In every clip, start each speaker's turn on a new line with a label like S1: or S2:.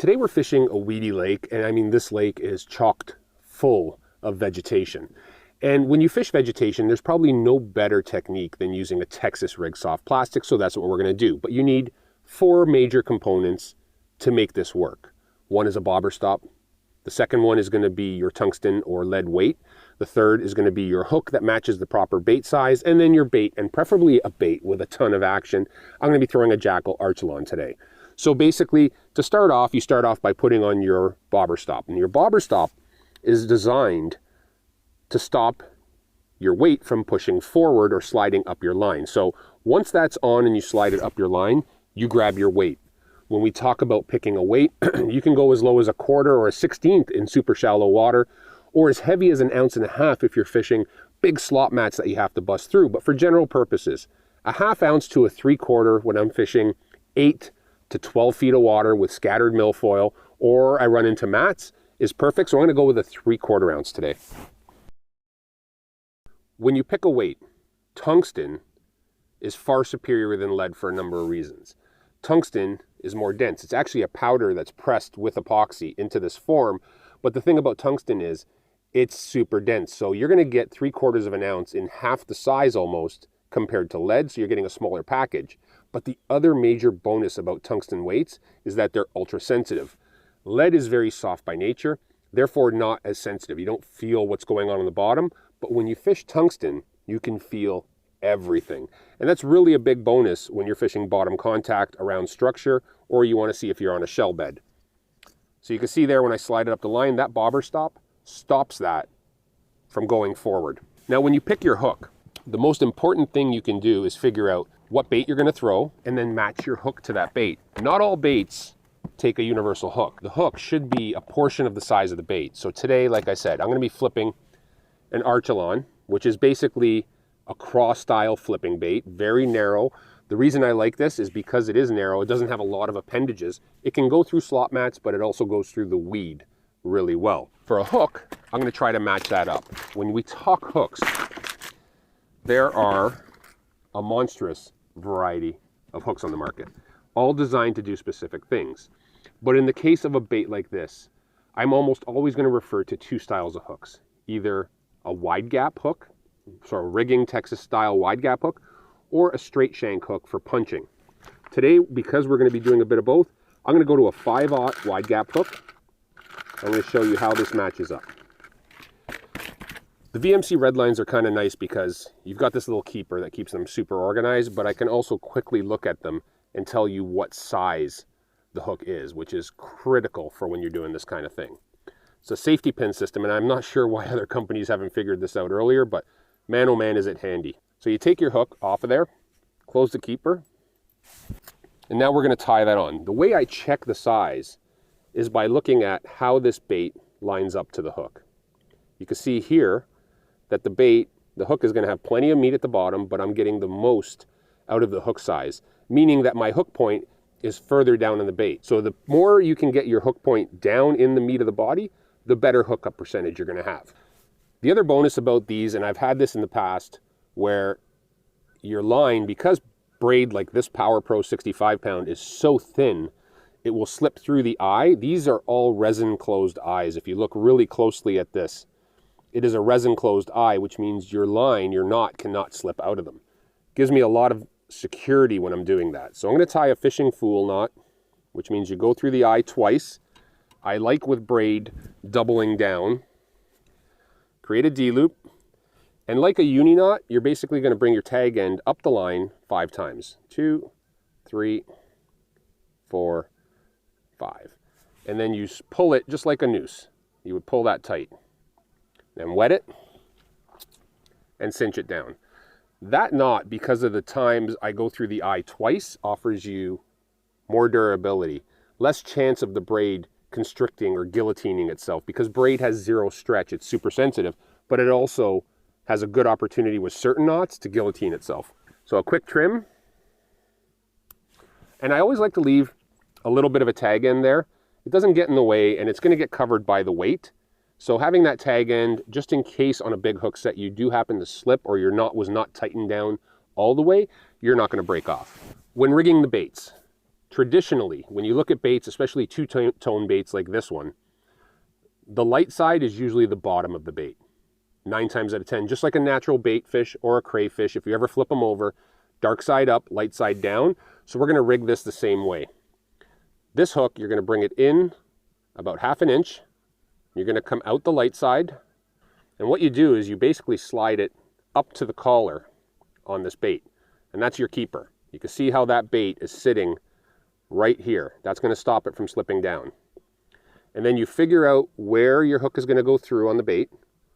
S1: Today we're fishing a weedy lake, and I mean this lake is chocked full of vegetation. And when you fish vegetation, there's probably no better technique than using a Texas Rig soft plastic, so that's what we're going to do. But you need 4 major components to make this work. One is a bobber stop. The second one is going to be your tungsten or lead weight. The third is going to be your hook that matches the proper bait size, and then your bait, and preferably a bait with a ton of action. I'm going to be throwing a Jackal Archelon today. So basically, to start off, you start off by putting on your bobber stop. And your bobber stop is designed to stop your weight from pushing forward or sliding up your line. So once that's on and you slide it up your line, you grab your weight. When we talk about picking a weight, you can go as low as a quarter or a 1/16 in super shallow water, or as heavy as 1.5 ounces if you're fishing big slop mats that you have to bust through. But for general purposes, a 1/2 ounce to a 3/4 when I'm fishing 8 to 12 feet of water with scattered milfoil, or I run into mats, is perfect. So I'm gonna go with a 3/4 ounce today. When you pick a weight, tungsten is far superior than lead for a number of reasons. Tungsten is more dense. It's actually a powder that's pressed with epoxy into this form. But the thing about tungsten is it's super dense. So you're gonna get 3/4 ounce in half the size almost compared to lead. So you're getting a smaller package. But the other major bonus about tungsten weights is that they're ultra sensitive. Lead is very soft by nature, therefore not as sensitive. You don't feel what's going on the bottom, but when you fish tungsten, you can feel everything. And that's really a big bonus when you're fishing bottom contact around structure, or you want to see if you're on a shell bed. So you can see there when I slide it up the line, that bobber stop stops that from going forward. Now when you pick your hook, the most important thing you can do is figure out what bait you're going to throw and then match your hook to that bait. Not all baits take a universal hook. The hook should be a portion of the size of the bait. So today, like I said, I'm going to be flipping an Archelon, which is basically a cross style flipping bait, very narrow. The reason I like this is because it is narrow. It doesn't have a lot of appendages. It can go through slop mats, but it also goes through the weed really well. For a hook, I'm going to try to match that up. When we talk hooks, there are a monstrous variety of hooks on the market, all designed to do specific things. But in the case of a bait like this, I'm almost always going to refer to 2 styles of hooks, either a wide gap hook, so a rigging Texas style wide gap hook, or a straight shank hook for punching. Today, because we're going to be doing a bit of both, I'm going to go to a 5/0 wide gap hook. I'm going to show you how this matches up. The VMC red lines are kind of nice because you've got this little keeper that keeps them super organized, but I can also quickly look at them and tell you what size the hook is, which is critical for when you're doing this kind of thing. It's a safety pin system, and I'm not sure why other companies haven't figured this out earlier, but man, oh man, is it handy. So you take your hook off of there, close the keeper, and now we're going to tie that on. The way I check the size is by looking at how this bait lines up to the hook. You can see here that the hook is going to have plenty of meat at the bottom, but I'm getting the most out of the hook size, meaning that my hook point is further down in the bait. So the more you can get your hook point down in the meat of the body, the better hookup percentage you're going to have. The other bonus about these, and I've had this in the past, where your line, because braid like this Power Pro 65 pound is so thin, it will slip through the eye. These are all resin closed eyes. If you look really closely at this, it is a resin closed eye, which means your line, your knot, cannot slip out of them. Gives me a lot of security when I'm doing that. So I'm going to tie a fishing fool knot, which means you go through the eye twice. I like with braid doubling down. Create a D-loop. And like a uni knot, you're basically going to bring your tag end up the line 5 times. 2, 3, 4, 5. And then you pull it just like a noose. You would pull that tight. Then wet it and cinch it down. That knot, because of the times I go through the eye twice, offers you more durability, less chance of the braid constricting or guillotining itself, because braid has 0 stretch. It's super sensitive, but it also has a good opportunity with certain knots to guillotine itself. So a quick trim. And I always like to leave a little bit of a tag end there. It doesn't get in the way, and it's going to get covered by the weight. So having that tag end, just in case on a big hook set you do happen to slip or your knot was not tightened down all the way, you're not going to break off. When rigging the baits, Traditionally, when you look at baits, especially two-tone baits like this one, the light side is usually the bottom of the bait. 9 times out of 10, just like a natural bait fish or a crayfish, if you ever flip them over, dark side up, light side down. So we're going to rig this the same way. This hook, you're going to bring it in about 1/2 inch. You're going to come out the light side. And what you do is you basically slide it up to the collar on this bait. And that's your keeper. You can see how that bait is sitting right here. That's going to stop it from slipping down. And then you figure out where your hook is going to go through on the bait.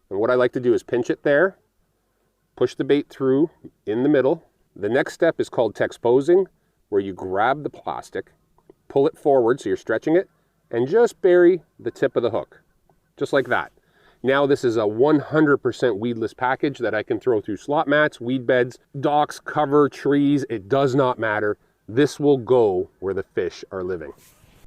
S1: And what I like to do is pinch it there, push the bait through in the middle. The next step is called texposing, where you grab the plastic, pull it forward so you're stretching it, and just bury the tip of the hook, just like that. Now this is a 100% weedless package that I can throw through slot mats, weed beds, docks, cover, trees. It does not matter. This will go where the fish are living.